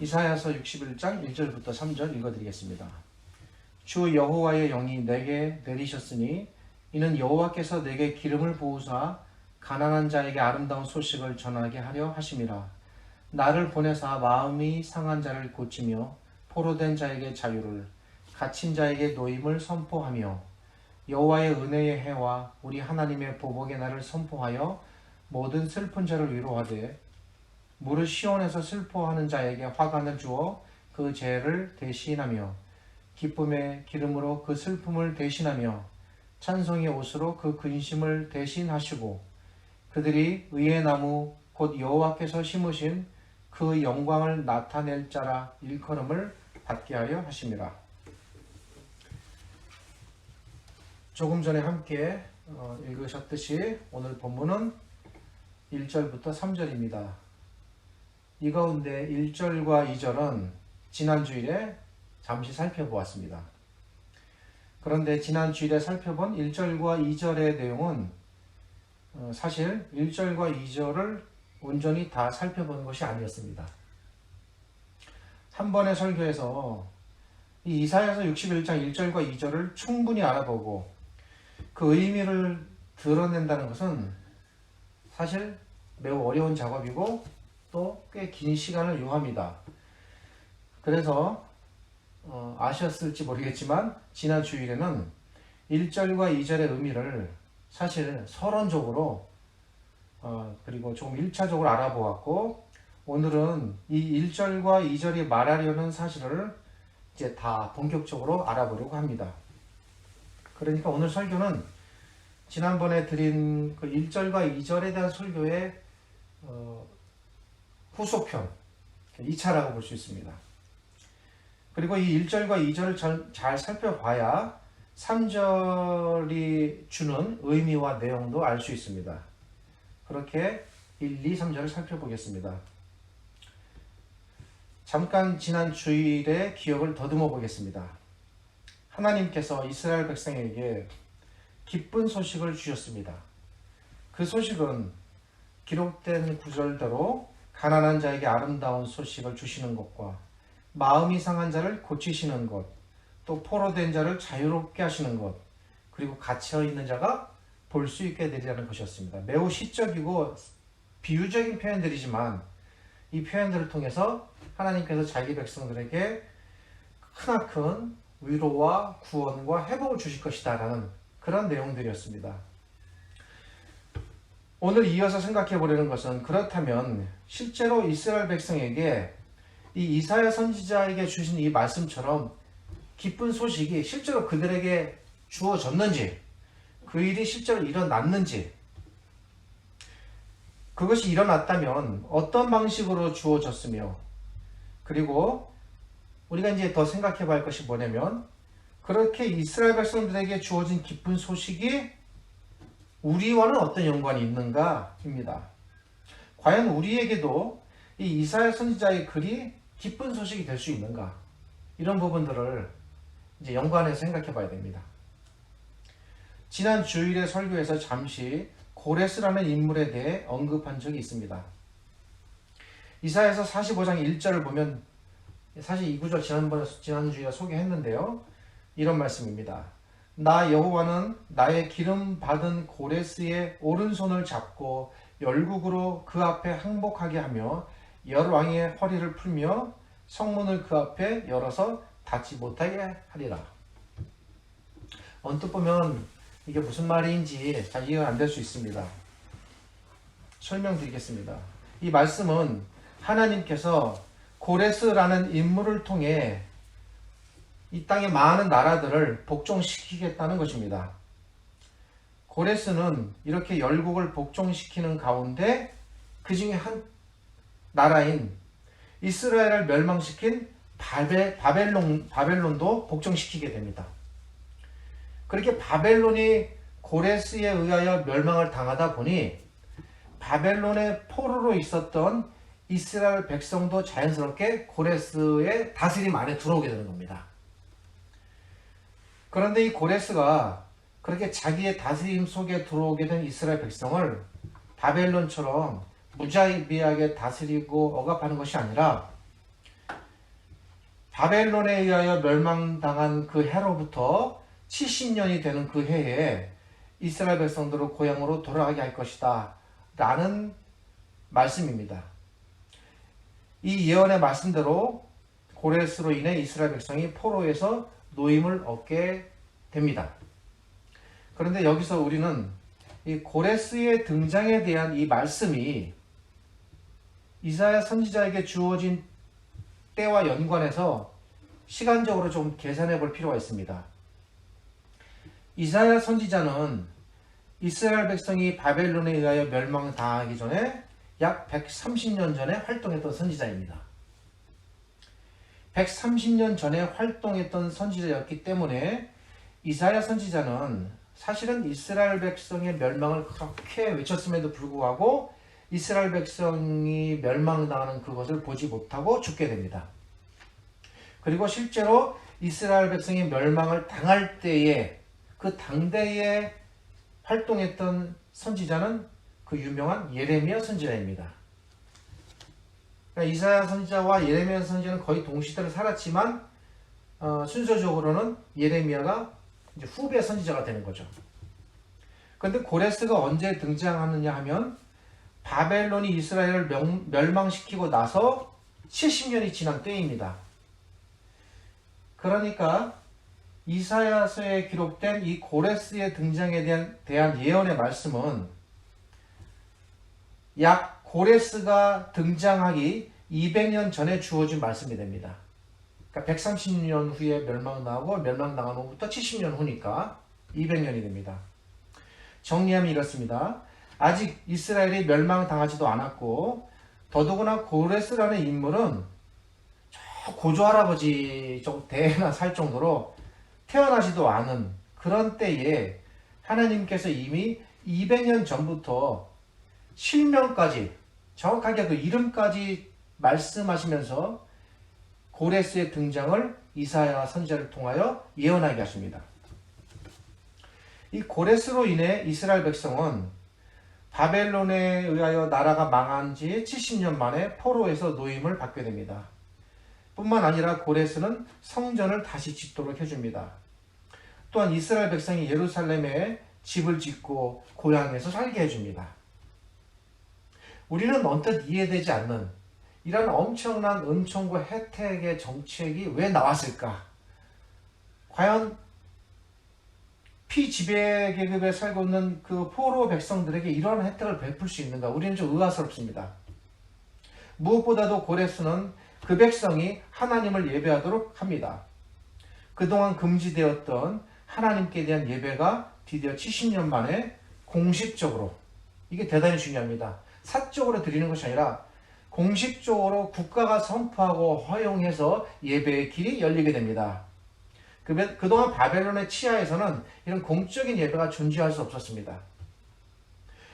이사야서 61장 1절부터 3절 읽어드리겠습니다. 주 여호와의 영이 내게 내리셨으니 이는 여호와께서 내게 기름을 부으사 가난한 자에게 아름다운 소식을 전하게 하려 하심이라. 나를 보내사 마음이 상한 자를 고치며 포로된 자에게 자유를, 갇힌 자에게 노임을 선포하며 여호와의 은혜의 해와 우리 하나님의 보복의 날을 선포하여 모든 슬픈 자를 위로하되 무릇 시온에서 슬퍼하는 자에게 화관을 주어 그 죄를 대신하며 기쁨의 기름으로 그 슬픔을 대신하며 찬송의 옷으로 그 근심을 대신하시고 그들이 의의 나무 곧 여호와께서 심으신 그 영광을 나타낼 자라 일컬음을 받게 하려 하심이라. 조금 전에 함께 읽으셨듯이 오늘 본문은 1절부터 3절입니다. 이 가운데 1절과 2절은 지난 주일에 잠시 살펴보았습니다. 그런데 지난 주일에 살펴본 1절과 2절의 내용은 사실 1절과 2절을 온전히 다 살펴본 것이 아니었습니다. 한 번의 설교에서 이 이사야서 61장 1절과 2절을 충분히 알아보고 그 의미를 드러낸다는 것은 사실 매우 어려운 작업이고 또 꽤 긴 시간을 요합니다. 그래서 아셨을지 모르겠지만 지난 주일에는 1절과 2절의 의미를 사실 서론적으로 그리고 조금 1차적으로 알아보았고 오늘은 이 1절과 2절이 말하려는 사실을 이제 다 본격적으로 알아보려고 합니다. 그러니까 오늘 설교는 지난번에 드린 그 1절과 2절에 대한 설교의 후속편 2차라고 볼 수 있습니다. 그리고 이 1절과 2절을 잘 살펴봐야 3절이 주는 의미와 내용도 알 수 있습니다. 그렇게 1, 2, 3절을 살펴보겠습니다. 잠깐 지난 주일의 기억을 더듬어 보겠습니다. 하나님께서 이스라엘 백성에게 기쁜 소식을 주셨습니다. 그 소식은 기록된 구절대로 가난한 자에게 아름다운 소식을 주시는 것과 마음이 상한 자를 고치시는 것, 또 포로된 자를 자유롭게 하시는 것, 그리고 갇혀있는 자가 볼 수 있게 되리라는 것이었습니다. 매우 시적이고 비유적인 표현들이지만 이 표현들을 통해서 하나님께서 자기 백성들에게 크나큰 위로와 구원과 회복을 주실 것이다 라는 그런 내용들이었습니다. 오늘 이어서 생각해 보려는 것은 그렇다면 실제로 이스라엘 백성에게 이 이사야 선지자에게 주신 이 말씀처럼 기쁜 소식이 실제로 그들에게 주어졌는지, 그 일이 실제로 일어났는지, 그것이 일어났다면 어떤 방식으로 주어졌으며, 그리고 우리가 이제 더 생각해 봐야 할 것이 뭐냐면 그렇게 이스라엘 백성들에게 주어진 기쁜 소식이 우리와는 어떤 연관이 있는가입니다. 과연 우리에게도 이 이사야 선지자의 글이 기쁜 소식이 될 수 있는가? 이런 부분들을 이제 연관해서 생각해 봐야 됩니다. 지난 주일의 설교에서 잠시 고레스라는 인물에 대해 언급한 적이 있습니다. 이사야서 45장 1절을 보면 사실 이 구절 지난 주일에 소개했는데요. 이런 말씀입니다. 나 여호와는 나의 기름 받은 고레스의 오른손을 잡고 열국으로 그 앞에 항복하게 하며 열왕의 허리를 풀며 성문을 그 앞에 열어서 닫지 못하게 하리라. 언뜻 보면 이게 무슨 말인지 잘 이해가 안 될 수 있습니다. 설명드리겠습니다. 이 말씀은 하나님께서 고레스라는 인물을 통해 이 땅의 많은 나라들을 복종시키겠다는 것입니다. 고레스는 이렇게 열국을 복종시키는 가운데 그 중에 한 나라인 이스라엘을 멸망시킨 바벨론도 복종시키게 됩니다. 그렇게 바벨론이 고레스에 의하여 멸망을 당하다 보니 바벨론의 포로로 있었던 이스라엘 백성도 자연스럽게 고레스의 다스림 안에 들어오게 되는 겁니다. 그런데 이 고레스가 그렇게 자기의 다스림 속에 들어오게 된 이스라엘 백성을 바벨론처럼 무자비하게 다스리고 억압하는 것이 아니라 바벨론에 의하여 멸망당한 그 해로부터 70년이 되는 그 해에 이스라엘 백성들을 고향으로 돌아가게 할 것이다 라는 말씀입니다. 이 예언의 말씀대로 고레스로 인해 이스라엘 백성이 포로에서 노임을 얻게 됩니다. 그런데 여기서 우리는 이 고레스의 등장에 대한 이 말씀이 이사야 선지자에게 주어진 때와 연관해서 시간적으로 좀 계산해 볼 필요가 있습니다. 이사야 선지자는 이스라엘 백성이 바벨론에 의하여 멸망당하기 전에 약 130년 전에 활동했던 선지자입니다. 130년 전에 활동했던 선지자였기 때문에 이사야 선지자는 사실은 이스라엘 백성의 멸망을 그렇게 외쳤음에도 불구하고 이스라엘 백성이 멸망당하는 그것을 보지 못하고 죽게 됩니다. 그리고 실제로 이스라엘 백성이 멸망을 당할 때에 그 당대에 활동했던 선지자는 그 유명한 예레미야 선지자입니다. 그러니까 이사야 선지자와 예레미야 선지자는 거의 동시대를 살았지만 순서적으로는 예레미야가 이제 후배 선지자가 되는 거죠. 그런데 고레스가 언제 등장하느냐 하면 바벨론이 이스라엘을 멸망시키고 나서 70년이 지난 때입니다. 그러니까 이사야서에 기록된 이 고레스의 등장에 대한 예언의 말씀은 약 고레스가 등장하기 200년 전에 주어진 말씀이 됩니다. 그러니까 130년 후에 멸망당하고 멸망당한 후부터 70년 후니까 200년이 됩니다. 정리하면 이렇습니다. 아직 이스라엘이 멸망당하지도 않았고 더더구나 고레스라는 인물은 저 고조할아버지 대나 살 정도로 태어나지도 않은 그런 때에 하나님께서 이미 200년 전부터 실명까지 정확하게 그 이름까지 말씀하시면서 고레스의 등장을 이사야 선지자를 통하여 예언하게 하십니다. 이 고레스로 인해 이스라엘 백성은 바벨론에 의하여 나라가 망한 지 70년 만에 포로에서 노임을 받게 됩니다. 뿐만 아니라 고레스는 성전을 다시 짓도록 해줍니다. 또한 이스라엘 백성이 예루살렘에 집을 짓고 고향에서 살게 해줍니다. 우리는 언뜻 이해되지 않는 이런 엄청난 은총과 혜택의 정책이 왜 나왔을까? 과연 피지배 계급에 살고 있는 그 포로 백성들에게 이러한 혜택을 베풀 수 있는가? 우리는 좀 의아스럽습니다. 무엇보다도 고레스는 그 백성이 하나님을 예배하도록 합니다. 그동안 금지되었던 하나님께 대한 예배가 드디어 70년 만에 공식적으로, 이게 대단히 중요합니다. 사적으로 드리는 것이 아니라 공식적으로 국가가 선포하고 허용해서 예배의 길이 열리게 됩니다. 그동안 바벨론의 치하에서는 이런 공적인 예배가 존재할 수 없었습니다.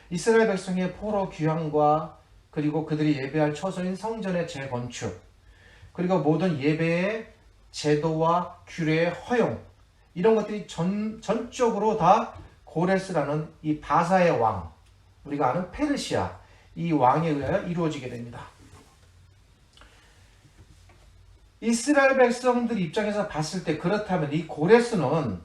이스라엘 백성의 포로 귀환과 그리고 그들이 예배할 처소인 성전의 재건축, 그리고 모든 예배의 제도와 규례의 허용, 이런 것들이 전적으로 다 고레스라는 이 바사의 왕, 우리가 아는 페르시아, 이 왕에 의하여 이루어지게 됩니다. 이스라엘 백성들 입장에서 봤을 때 그렇다면 이 고레스는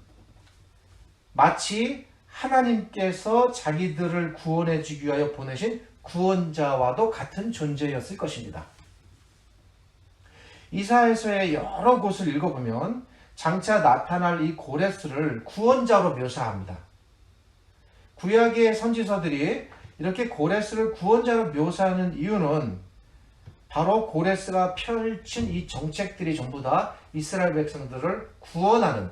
마치 하나님께서 자기들을 구원해 주기 위하여 보내신 구원자와도 같은 존재였을 것입니다. 이사야서의 여러 곳을 읽어보면 장차 나타날 이 고레스를 구원자로 묘사합니다. 구약의 선지서들이 이렇게 고레스를 구원자로 묘사하는 이유는 바로 고레스가 펼친 이 정책들이 전부 다 이스라엘 백성들을 구원하는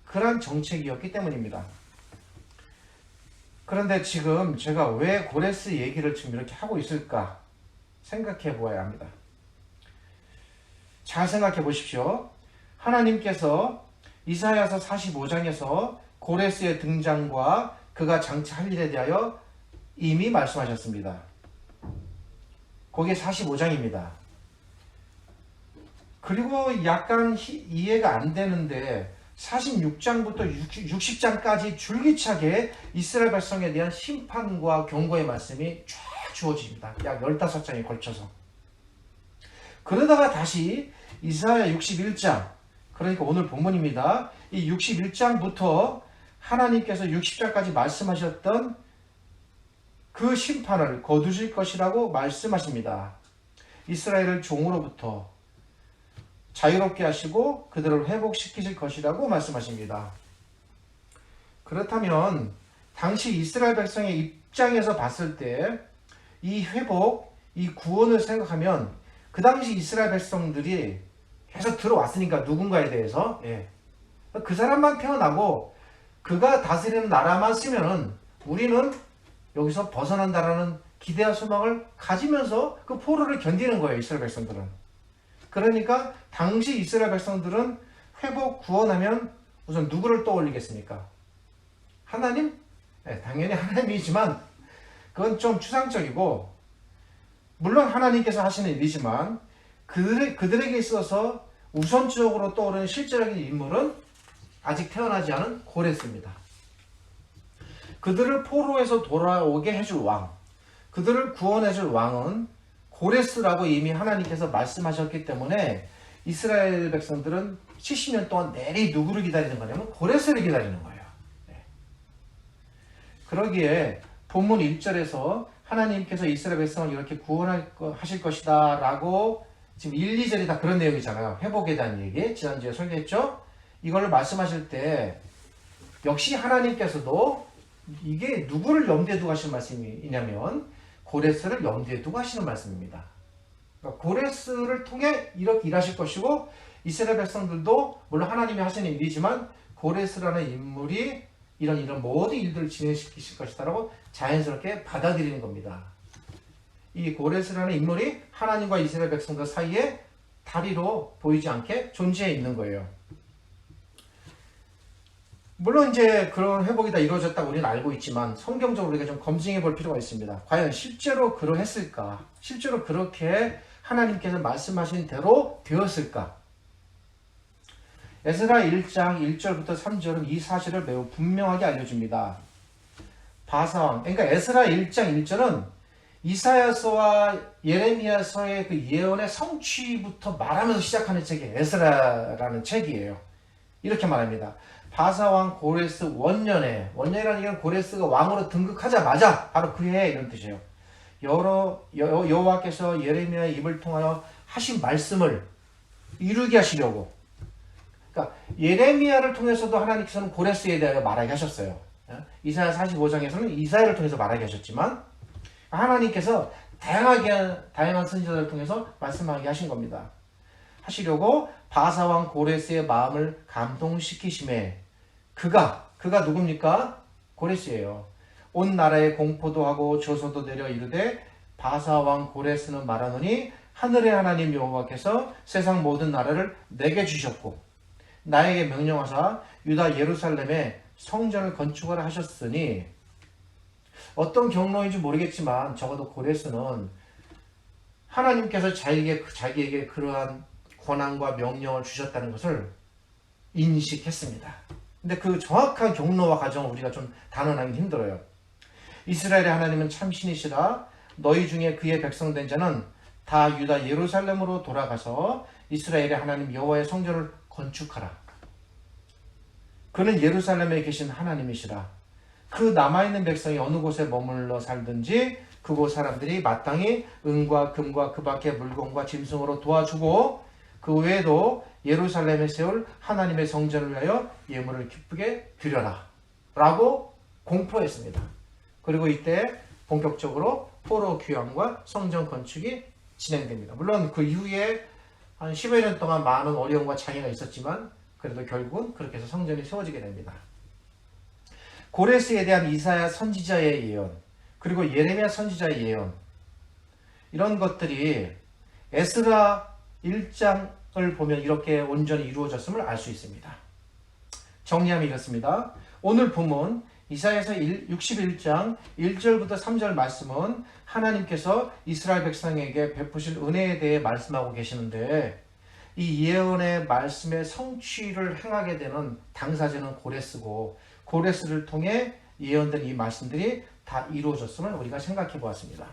그런 정책이었기 때문입니다. 그런데 지금 제가 왜 고레스 얘기를 지금 이렇게 하고 있을까 생각해 보아야 합니다. 잘 생각해 보십시오. 하나님께서 이사야서 45장에서 고레스의 등장과 그가 장차 할 일에 대하여 이미 말씀하셨습니다. 거기에 45장입니다. 그리고 약간 이해가 안 되는데 46장부터 60장까지 줄기차게 이스라엘 백성에 대한 심판과 경고의 말씀이 쫙 주어집니다. 약 15장에 걸쳐서. 그러다가 다시 이사야 61장, 그러니까 오늘 본문입니다. 이 61장부터 하나님께서 60장까지 말씀하셨던 그 심판을 거두실 것이라고 말씀하십니다. 이스라엘을 종으로부터 자유롭게 하시고 그들을 회복시키실 것이라고 말씀하십니다. 그렇다면 당시 이스라엘 백성의 입장에서 봤을 때 이 회복, 이 구원을 생각하면 그 당시 이스라엘 백성들이 계속 들어왔으니까 누군가에 대해서 그 사람만 태어나고 그가 다스리는 나라만 쓰면은 우리는 여기서 벗어난다라는 기대와 소망을 가지면서 그 포로를 견디는 거예요. 이스라엘 백성들은. 그러니까 당시 이스라엘 백성들은 회복 구원하면 우선 누구를 떠올리겠습니까? 하나님? 당연히 하나님이지만 그건 좀 추상적이고, 물론 하나님께서 하시는 일이지만 그들에게 있어서 우선적으로 떠오르는 실제적인 인물은 아직 태어나지 않은 고레스입니다. 그들을 포로에서 돌아오게 해줄 왕, 그들을 구원해줄 왕은 고레스라고 이미 하나님께서 말씀하셨기 때문에 이스라엘 백성들은 70년 동안 내리 누구를 기다리는 거냐면 고레스를 기다리는 거예요. 그러기에 본문 1절에서 하나님께서 이스라엘 백성을 이렇게 구원하실 것이다 라고 지금 1, 2절이 다 그런 내용이잖아요. 회복에 대한 얘기 지난주에 설계했죠. 이걸 말씀하실 때 역시 하나님께서도 이게 누구를 염두에 두고 하시는 말씀이냐면 고레스를 염두에 두고 하시는 말씀입니다. 그러니까 고레스를 통해 이렇게 일하실 것이고, 이스라엘 백성들도 물론 하나님이 하시는 일이지만 고레스라는 인물이 이런 모든 일들을 진행시키실 것이다라고 자연스럽게 받아들이는 겁니다. 이 고레스라는 인물이 하나님과 이스라엘 백성들 사이에 다리로 보이지 않게 존재해 있는 거예요. 물론 이제 그런 회복이 다 이루어졌다고 우리는 알고 있지만 성경적으로 우리가 좀 검증해 볼 필요가 있습니다. 과연 실제로 그러했을까? 실제로 그렇게 하나님께서 말씀하신 대로 되었을까? 에스라 1장 1절부터 3절은 이 사실을 매우 분명하게 알려줍니다. 바사왕, 그러니까 에스라 1장 1절은 이사야서와 예레미야서의 그 예언의 성취부터 말하면서 시작하는 책이 에스라라는 책이에요. 이렇게 말합니다. 바사왕 고레스 원년에, 원년이라는 얘기는 고레스가 왕으로 등극하자마자 바로 그 해에 이런 뜻이에요. 여호와께서 예레미야의 입을 통하여 하신 말씀을 이루게 하시려고, 그러니까 예레미야를 통해서도 하나님께서는 고레스에 대하여 말하게 하셨어요. 이사야 45장에서는 이사야를 통해서 말하게 하셨지만 하나님께서 다양한 선지자들을 통해서 말씀하게 하신 겁니다. 하시려고 바사왕 고레스의 마음을 감동시키심에 그가 누굽니까? 고레스예요. 온 나라에 공포도 하고 조소도 내려 이르되 바사왕 고레스는 말하노니 하늘의 하나님 여호와께서 세상 모든 나라를 내게 주셨고 나에게 명령하사 유다 예루살렘에 성전을 건축하라 하셨으니, 어떤 경로인지 모르겠지만 적어도 고레스는 하나님께서 자기에게 그러한 권한과 명령을 주셨다는 것을 인식했습니다. 근데 그 정확한 경로와 과정을 우리가 좀 단언하기 힘들어요. 이스라엘의 하나님은 참신이시라. 너희 중에 그의 백성된 자는 다 유다 예루살렘으로 돌아가서 이스라엘의 하나님 여호와의 성전을 건축하라. 그는 예루살렘에 계신 하나님이시라. 그 남아있는 백성이 어느 곳에 머물러 살든지 그곳 사람들이 마땅히 은과 금과 그 밖의 물건과 짐승으로 도와주고 그 외에도 예루살렘에 세울 하나님의 성전을 위하여 예물을 기쁘게 드려라 라고 공포했습니다. 그리고 이때 본격적으로 포로 귀환과 성전 건축이 진행됩니다. 물론 그 이후에 한 10여 년 동안 많은 어려움과 장애가 있었지만 그래도 결국은 그렇게 해서 성전이 세워지게 됩니다. 고레스에 대한 이사야 선지자의 예언, 그리고 예레미야 선지자의 예언, 이런 것들이 에스라 1장을 보면 이렇게 온전히 이루어졌음을 알 수 있습니다. 정리하면 이렇습니다. 오늘 본문 이사야서 61장 1절부터 3절 말씀은 하나님께서 이스라엘 백성에게 베푸실 은혜에 대해 말씀하고 계시는데, 이 예언의 말씀의 성취를 행하게 되는 당사자는 고레스고, 고레스를 통해 예언된 이 말씀들이 다 이루어졌음을 우리가 생각해 보았습니다.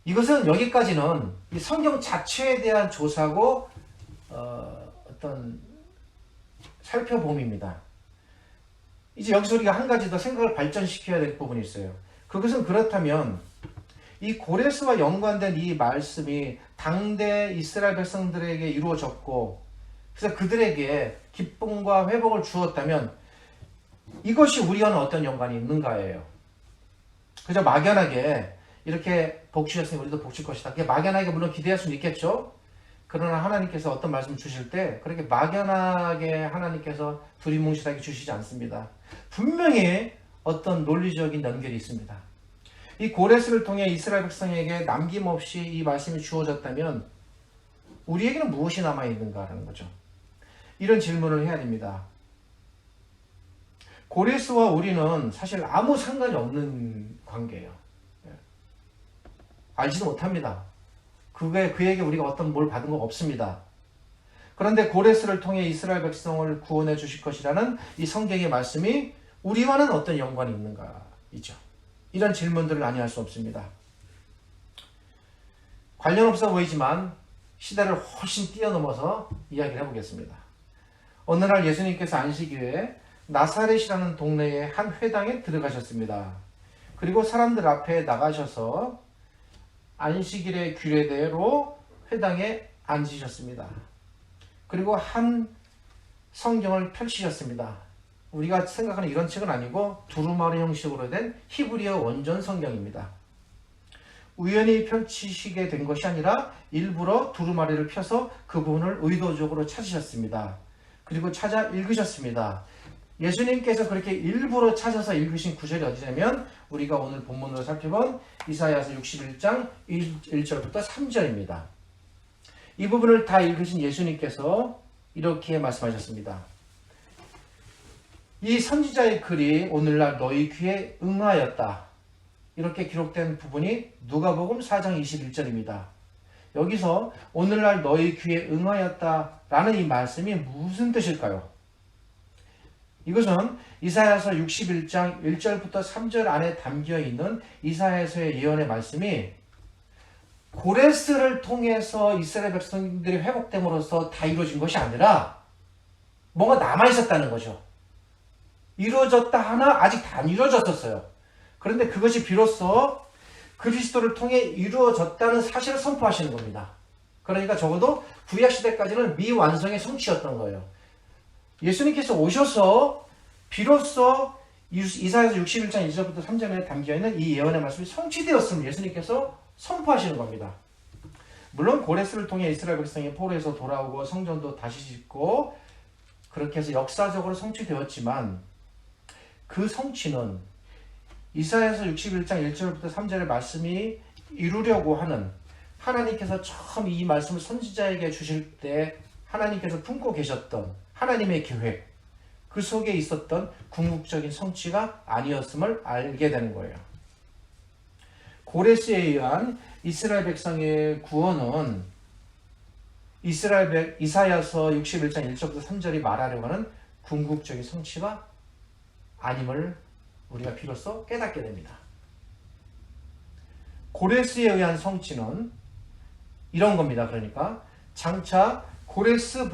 이것은 여기까지는 이 성경 자체에 대한 조사고 어떤 살펴봄입니다. 이제 여기서 우리가 한 가지 더 생각을 발전시켜야 될 부분이 있어요. 그것은 그렇다면 이 고레스와 연관된 이 말씀이 당대 이스라엘 백성들에게 이루어졌고 그래서 그들에게 기쁨과 회복을 주었다면 이것이 우리와는 어떤 연관이 있는가예요. 그저 막연하게 이렇게 복 주셨으니 우리도 복 줄 것이다. 그게 막연하게 물론 기대할 수는 있겠죠. 그러나 하나님께서 어떤 말씀을 주실 때 그렇게 막연하게 하나님께서 두리뭉실하게 주시지 않습니다. 분명히 어떤 논리적인 연결이 있습니다. 이 고레스를 통해 이스라엘 백성에게 남김없이 이 말씀이 주어졌다면 우리에게는 무엇이 남아있는가라는 거죠. 이런 질문을 해야 됩니다. 고레스와 우리는 사실 아무 상관이 없는 관계예요. 알지도 못합니다. 그에게 우리가 어떤 뭘 받은 거 없습니다. 그런데 고레스를 통해 이스라엘 백성을 구원해 주실 것이라는 이 성경의 말씀이 우리와는 어떤 연관이 있는가이죠. 이런 질문들을 아니할 수 없습니다. 관련 없어 보이지만 시대를 훨씬 뛰어넘어서 이야기를 해보겠습니다. 어느 날 예수님께서 안식일에 나사렛이라는 동네의 한 회당에 들어가셨습니다. 그리고 사람들 앞에 나가셔서 안식일의 규례대로 회당에 앉으셨습니다. 그리고 한 성경을 펼치셨습니다. 우리가 생각하는 이런 책은 아니고 두루마리 형식으로 된 히브리어 원전 성경입니다. 우연히 펼치시게 된 것이 아니라 일부러 두루마리를 펴서 그 부분을 의도적으로 찾으셨습니다. 그리고 찾아 읽으셨습니다. 예수님께서 그렇게 일부러 찾아서 읽으신 구절이 어디냐면 우리가 오늘 본문으로 살펴본 이사야서 61장 1절부터 3절입니다. 이 부분을 다 읽으신 예수님께서 이렇게 말씀하셨습니다. 이 선지자의 글이 오늘날 너희 귀에 응하였다. 이렇게 기록된 부분이 누가복음 4장 21절입니다. 여기서 오늘날 너희 귀에 응하였다라는 이 말씀이 무슨 뜻일까요? 이것은 이사야서 61장 1절부터 3절 안에 담겨있는 이사야서의 예언의 말씀이 고레스를 통해서 이스라엘 백성들이 회복됨으로써 다 이루어진 것이 아니라 뭔가 남아있었다는 거죠. 이루어졌다 하나 아직 다 안 이루어졌었어요. 그런데 그것이 비로소 그리스도를 통해 이루어졌다는 사실을 선포하시는 겁니다. 그러니까 적어도 구약시대까지는 미완성의 성취였던 거예요. 예수님께서 오셔서 비로소 이사야서 61장 1절부터 3절에 담겨있는 이 예언의 말씀이 성취되었음을 예수님께서 선포하시는 겁니다. 물론 고레스를 통해 이스라엘 백성이 포로에서 돌아오고 성전도 다시 짓고 그렇게 해서 역사적으로 성취되었지만 그 성취는 이사야서 61장 1절부터 3절의 말씀이 이루려고 하는 하나님께서 처음 이 말씀을 선지자에게 주실 때 하나님께서 품고 계셨던 하나님의 계획, 그 속에 있었던 궁극적인 성취가 아니었음을 알게 되는 거예요. 고레스에 의한 이스라엘 백성의 구원은 이사야서 61장 1절부터 3절이 말하려고 하는 궁극적인 성취가 아님을 우리가 비로소 깨닫게 됩니다. 고레스에 의한 성취는 이런 겁니다. 그러니까 장차 고레스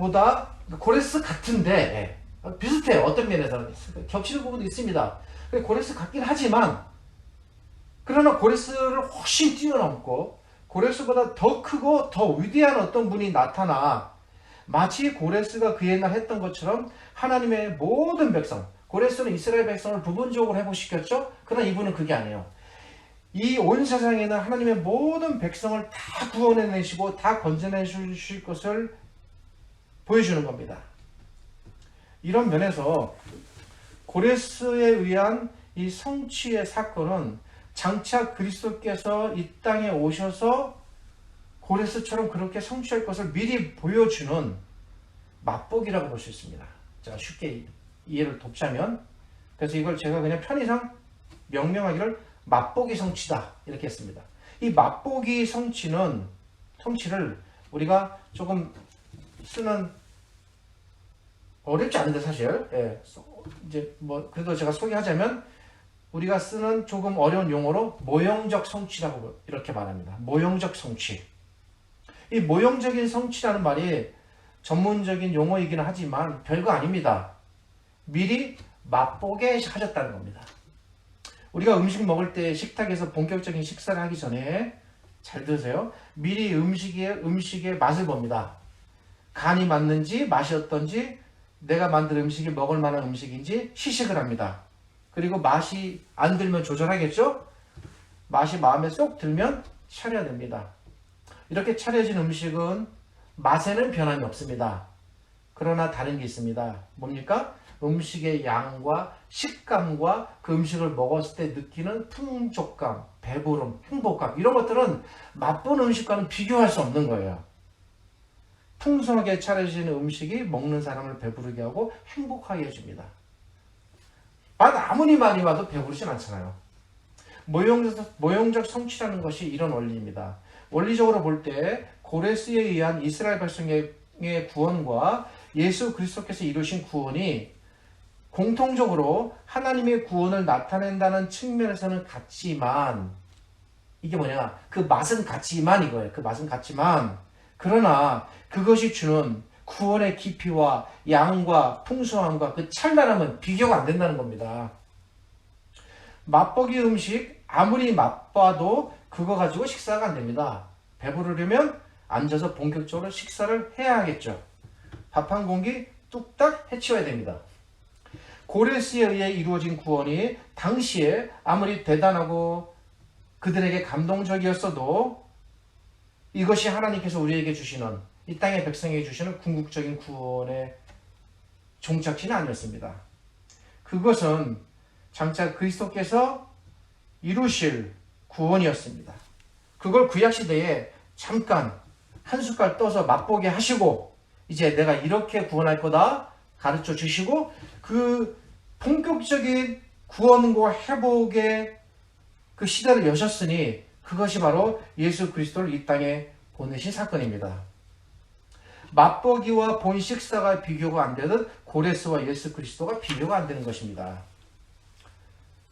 같은데 비슷해요. 어떤 면에서 겹치는 부분도 있습니다. 고레스 같긴 하지만 그러나 고레스를 훨씬 뛰어넘고 고레스보다 더 크고 더 위대한 어떤 분이 나타나 마치 고레스가 그 옛날 했던 것처럼 하나님의 모든 백성, 고레스는 이스라엘 백성을 부분적으로 회복시켰죠. 그러나 이분은 그게 아니에요. 이 온 세상에 있는 하나님의 모든 백성을 다 구원해내시고 다 건져내 주실 것을 보여주는 겁니다. 이런 면에서 고레스에 의한 이 성취의 사건은 장차 그리스도께서 이 땅에 오셔서 고레스처럼 그렇게 성취할 것을 미리 보여주는 맛보기라고 볼 수 있습니다. 제가 쉽게 이해를 돕자면 그래서 이걸 제가 그냥 편의상 명명하기를 맛보기 성취다 이렇게 했습니다. 이 맛보기 성취를 우리가 조금 쓰는 어렵지 않은데 사실 이제 뭐 그래도 제가 소개하자면 우리가 쓰는 조금 어려운 용어로 모형적 성취라고 이렇게 말합니다. 모형적 성취. 이 모형적인 성취라는 말이 전문적인 용어이기는 하지만 별거 아닙니다. 미리 맛보게 하셨다는 겁니다. 우리가 음식 먹을 때 식탁에서 본격적인 식사를 하기 전에 잘 들으세요. 미리 음식의 맛을 봅니다. 간이 맞는지 맛이 어떤지 내가 만든 음식이 먹을 만한 음식인지 시식을 합니다. 그리고 맛이 안 들면 조절하겠죠? 맛이 마음에 쏙 들면 차려야 됩니다. 이렇게 차려진 음식은 맛에는 변함이 없습니다. 그러나 다른 게 있습니다. 뭡니까? 음식의 양과 식감과 그 음식을 먹었을 때 느끼는 풍족감, 배부름, 행복감 이런 것들은 맛본 음식과는 비교할 수 없는 거예요. 풍성하게 차려진 음식이 먹는 사람을 배부르게 하고 행복하게 해줍니다. 맛 아무리 많이 와도 배부르진 않잖아요. 모형적 성취라는 것이 이런 원리입니다. 원리적으로 볼 때 고레스에 의한 이스라엘 백성의 구원과 예수 그리스도께서 이루신 구원이 공통적으로 하나님의 구원을 나타낸다는 측면에서는 같지만 이게 뭐냐? 그 맛은 같지만 이거예요. 그 맛은 같지만 그러나 그것이 주는 구원의 깊이와 양과 풍성함과 그 찬란함은 비교가 안 된다는 겁니다. 맛보기 음식 아무리 맛봐도 그거 가지고 식사가 안 됩니다. 배부르려면 앉아서 본격적으로 식사를 해야 하겠죠. 밥 한 공기 뚝딱 해치워야 됩니다. 고레스에 의해 이루어진 구원이 당시에 아무리 대단하고 그들에게 감동적이었어도 이것이 하나님께서 우리에게 주시는 이 땅의 백성에게 주시는 궁극적인 구원의 종착지는 아니었습니다. 그것은 장차 그리스도께서 이루실 구원이었습니다. 그걸 구약시대에 잠깐 한 숟갈 떠서 맛보게 하시고 이제 내가 이렇게 구원할 거다 가르쳐 주시고 그 본격적인 구원과 회복의 그 시대를 여셨으니 그것이 바로 예수 그리스도를 이 땅에 보내신 사건입니다. 맛보기와 본 식사가 비교가 안 되듯 고레스와 예수 그리스도가 비교가 안 되는 것입니다.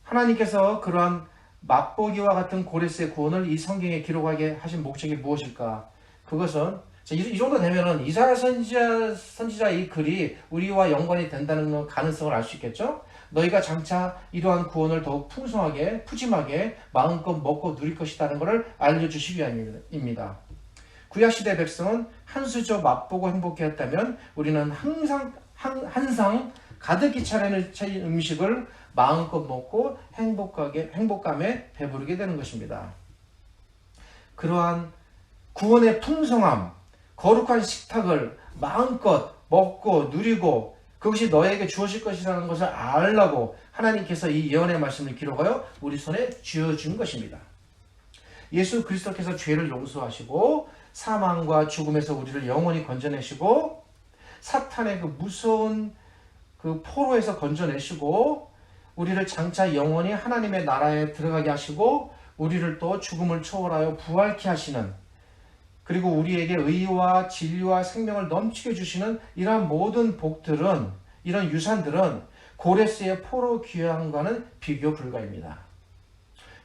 하나님께서 그러한 맛보기와 같은 고레스의 구원을 이 성경에 기록하게 하신 목적이 무엇일까? 그것은 이 정도 되면은 이사야 선지자 이 글이 우리와 연관이 된다는 가능성을 알 수 있겠죠? 너희가 장차 이러한 구원을 더욱 풍성하게 푸짐하게 마음껏 먹고 누릴 것이라는 것을 알려주시기 위함입니다. 구약시대 백성은 한 수저 맛보고 행복해했다면 우리는 항상 한상 가득히 차린 음식을 마음껏 먹고 행복감에 배부르게 되는 것입니다. 그러한 구원의 풍성함, 거룩한 식탁을 마음껏 먹고 누리고 그것이 너에게 주어질 것이라는 것을 알라고 하나님께서 이 예언의 말씀을 기록하여 우리 손에 쥐어준 것입니다. 예수 그리스도께서 죄를 용서하시고 사망과 죽음에서 우리를 영원히 건져내시고 사탄의 그 무서운 그 포로에서 건져내시고 우리를 장차 영원히 하나님의 나라에 들어가게 하시고 우리를 또 죽음을 초월하여 부활케 하시는 그리고 우리에게 의와 진리와 생명을 넘치게 주시는 이러한 모든 복들은 이런 유산들은 고레스의 포로 귀향과는 비교 불가입니다.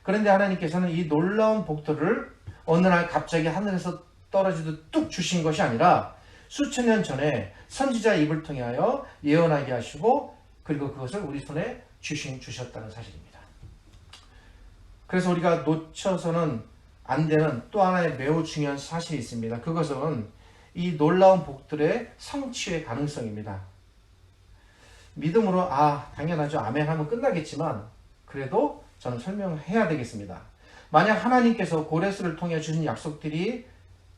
그런데 하나님께서는 이 놀라운 복들을 어느 날 갑자기 하늘에서 떨어지듯 뚝 주신 것이 아니라 수천 년 전에 선지자의 입을 통하여 예언하게 하시고 그리고 그것을 우리 손에 주셨다는 사실입니다. 그래서 우리가 놓쳐서는 안 되는 또 하나의 매우 중요한 사실이 있습니다. 그것은 이 놀라운 복들의 성취의 가능성입니다. 믿음으로 당연하죠. 아멘 하면 끝나겠지만 그래도 저는 설명해야 되겠습니다. 만약 하나님께서 고레스를 통해 주신 약속들이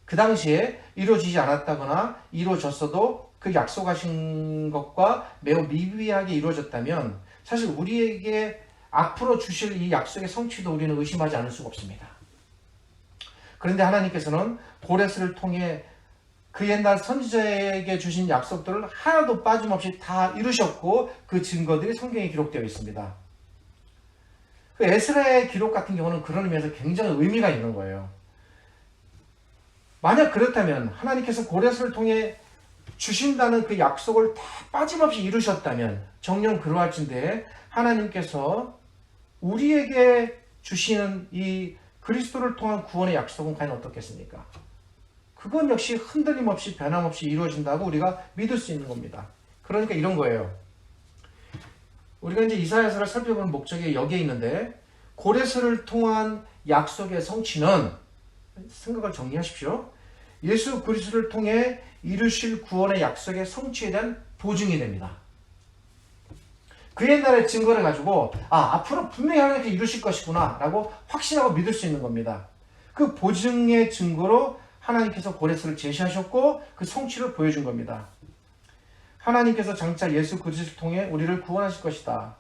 그 당시에 이루어지지 않았다거나 이루어졌어도 그 약속하신 것과 매우 미비하게 이루어졌다면 사실 우리에게 앞으로 주실 이 약속의 성취도 우리는 의심하지 않을 수가 없습니다. 그런데 하나님께서는 고레스를 통해 그 옛날 선지자에게 주신 약속들을 하나도 빠짐없이 다 이루셨고 그 증거들이 성경에 기록되어 있습니다. 그 에스라의 기록 같은 경우는 그런 의미에서 굉장히 의미가 있는 거예요. 만약 그렇다면 하나님께서 고레스를 통해 주신다는 그 약속을 다 빠짐없이 이루셨다면 정녕 그러할진데 하나님께서 우리에게 주시는 이 그리스도를 통한 구원의 약속은 과연 어떻겠습니까? 그건 역시 흔들림 없이 변함없이 이루어진다고 우리가 믿을 수 있는 겁니다. 그러니까 이런 거예요. 우리가 이제 이사야서를 살펴보는 목적이 여기에 있는데, 고레스를 통한 약속의 성취는, 생각을 정리하십시오. 예수 그리스도를 통해 이루실 구원의 약속의 성취에 대한 보증이 됩니다. 그 옛날의 증거를 가지고 앞으로 분명히 하나님께서 이루실 것이구나 라고 확신하고 믿을 수 있는 겁니다. 그 보증의 증거로 하나님께서 고레스를 제시하셨고 그 성취를 보여준 겁니다. 하나님께서 장차 예수 그리스도를 통해 우리를 구원하실 것이다.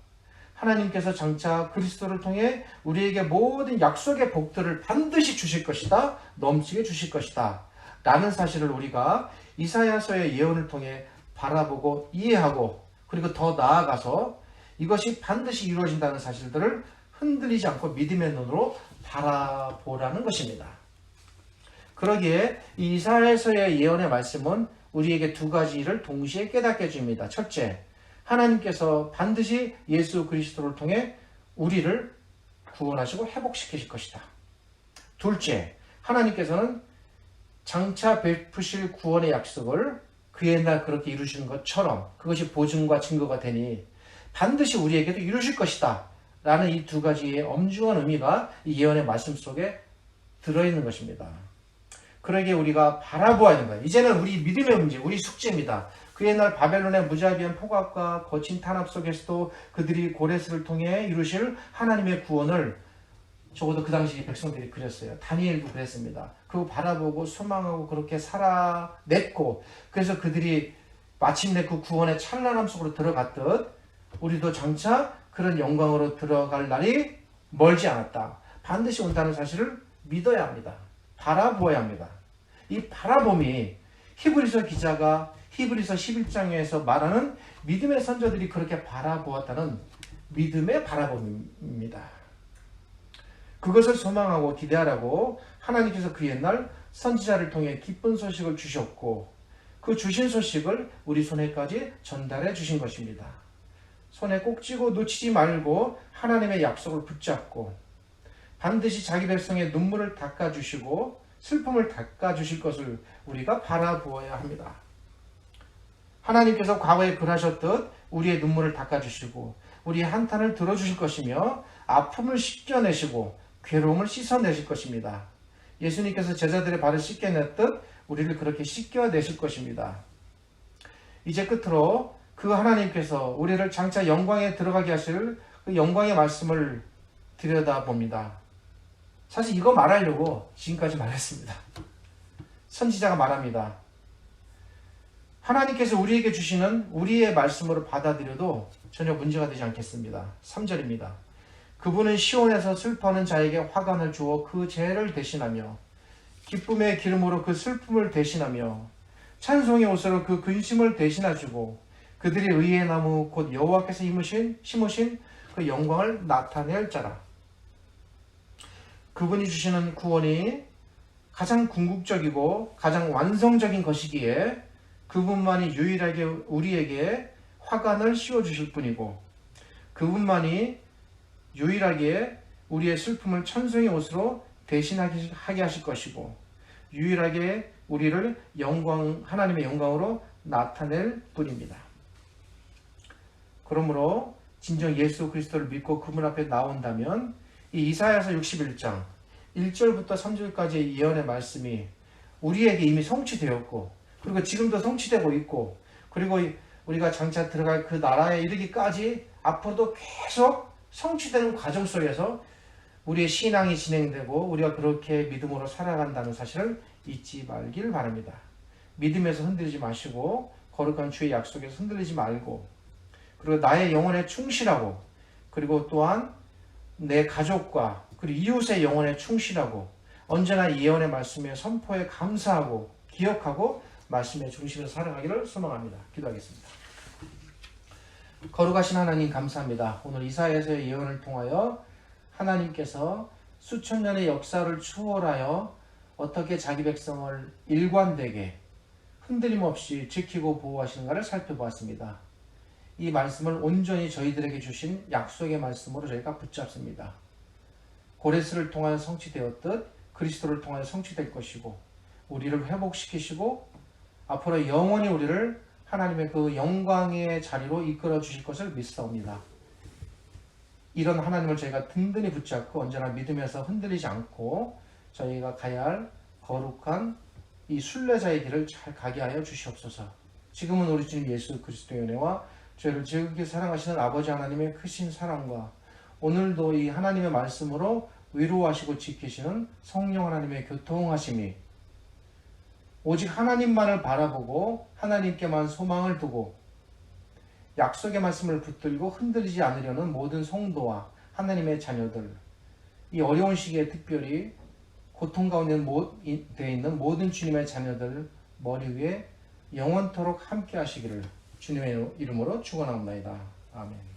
하나님께서 장차 그리스도를 통해 우리에게 모든 약속의 복들을 반드시 주실 것이다. 넘치게 주실 것이다. 라는 사실을 우리가 이사야서의 예언을 통해 바라보고 이해하고, 그리고 더 나아가서 이것이 반드시 이루어진다는 사실들을 흔들리지 않고 믿음의 눈으로 바라보라는 것입니다. 그러기에 이 이사야서의 예언의 말씀은 우리에게 두 가지를 동시에 깨닫게 해줍니다. 첫째, 하나님께서 반드시 예수 그리스도를 통해 우리를 구원하시고 회복시키실 것이다. 둘째, 하나님께서는 장차 베푸실 구원의 약속을 그 옛날 그렇게 이루시는 것처럼 그것이 보증과 증거가 되니 반드시 우리에게도 이루실 것이다 라는 이 두 가지의 엄중한 의미가 이 예언의 말씀 속에 들어있는 것입니다. 그러기에 우리가 바라보아야 하는 거예요. 이제는 우리 믿음의 문제, 우리 숙제입니다. 그 옛날 바벨론의 무자비한 폭악과 거친 탄압 속에서도 그들이 고레스를 통해 이루실 하나님의 구원을 적어도 그 당시 백성들이 그렸어요. 다니엘도 그랬습니다. 그거 바라보고 소망하고 그렇게 살아냈고, 그래서 그들이 마침내 그 구원의 찬란함 속으로 들어갔듯 우리도 장차 그런 영광으로 들어갈 날이 멀지 않았다. 반드시 온다는 사실을 믿어야 합니다. 바라보아야 합니다. 이 바라봄이 히브리서 기자가 히브리서 11장에서 말하는 믿음의 선조들이 그렇게 바라보았다는 믿음의 바라봄입니다. 그것을 소망하고 기대하라고 하나님께서 그 옛날 선지자를 통해 기쁜 소식을 주셨고, 그 주신 소식을 우리 손에까지 전달해 주신 것입니다. 손에 꼭 쥐고 놓치지 말고 하나님의 약속을 붙잡고 반드시 자기 백성의 눈물을 닦아주시고 슬픔을 닦아주실 것을 우리가 바라보아야 합니다. 하나님께서 과거에 그러하셨듯 우리의 눈물을 닦아주시고 우리의 한탄을 들어주실 것이며 아픔을 씻겨내시고 괴로움을 씻어내실 것입니다. 예수님께서 제자들의 발을 씻겨냈듯 우리를 그렇게 씻겨내실 것입니다. 이제 끝으로 그 하나님께서 우리를 장차 영광에 들어가게 하실 그 영광의 말씀을 들여다봅니다. 사실 이거 말하려고 지금까지 말했습니다. 선지자가 말합니다. 하나님께서 우리에게 주시는 우리의 말씀으로 받아들여도 전혀 문제가 되지 않겠습니다. 3절입니다. 그분은 시온에서 슬퍼하는 자에게 화관을 주어 그 죄를 대신하며 기쁨의 기름으로 그 슬픔을 대신하며 찬송의 옷으로 그 근심을 대신하시고 그들이 의의 나무 곧 여호와께서 심으신 그 영광을 나타낼 자라. 그분이 주시는 구원이 가장 궁극적이고 가장 완성적인 것이기에 그분만이 유일하게 우리에게 화관을 씌워주실 분이고 그분만이 유일하게 우리의 슬픔을 천성의 옷으로 대신하게 하실 것이고 유일하게 우리를 하나님의 영광으로 나타낼 분입니다. 그러므로 진정 예수 그리스도를 믿고 그분 앞에 나온다면 이 이사야서 61장 1절부터 3절까지의 예언의 말씀이 우리에게 이미 성취되었고 그리고 지금도 성취되고 있고 그리고 우리가 장차 들어갈 그 나라에 이르기까지 앞으로도 계속 성취되는 과정 속에서 우리의 신앙이 진행되고 우리가 그렇게 믿음으로 살아간다는 사실을 잊지 말길 바랍니다. 믿음에서 흔들리지 마시고 거룩한 주의 약속에서 흔들리지 말고 그리고 나의 영혼에 충실하고 그리고 또한 내 가족과 그리고 이웃의 영혼에 충실하고 언제나 이 예언의 말씀에 선포에 감사하고 기억하고 말씀의 중심에서 살아가기를 소망합니다. 기도하겠습니다. 거룩하신 하나님 감사합니다. 오늘 이사야서의 예언을 통하여 하나님께서 수천 년의 역사를 추월하여 어떻게 자기 백성을 일관되게 흔들림 없이 지키고 보호하시는가를 살펴보았습니다. 이 말씀을 온전히 저희들에게 주신 약속의 말씀으로 저희가 붙잡습니다. 고레스를 통하여 성취되었듯 그리스도를 통하여 성취될 것이고 우리를 회복시키시고 앞으로 영원히 우리를 하나님의 그 영광의 자리로 이끌어 주실 것을 믿사옵니다. 이런 하나님을 저희가 든든히 붙잡고 언제나 믿음에서 흔들리지 않고 저희가 가야 할 거룩한 이 순례자의 길을 잘 가게 하여 주시옵소서. 지금은 우리 주님 예수 그리스도의 은혜와 저희를 지극히 사랑하시는 아버지 하나님의 크신 사랑과 오늘도 이 하나님의 말씀으로 위로하시고 지키시는 성령 하나님의 교통하심이 오직 하나님만을 바라보고 하나님께만 소망을 두고 약속의 말씀을 붙들고 흔들리지 않으려는 모든 성도와 하나님의 자녀들, 이 어려운 시기에 특별히 고통 가운데 되어 있는 모든 주님의 자녀들 머리 위에 영원토록 함께 하시기를 주님의 이름으로 축원합니다. 아멘.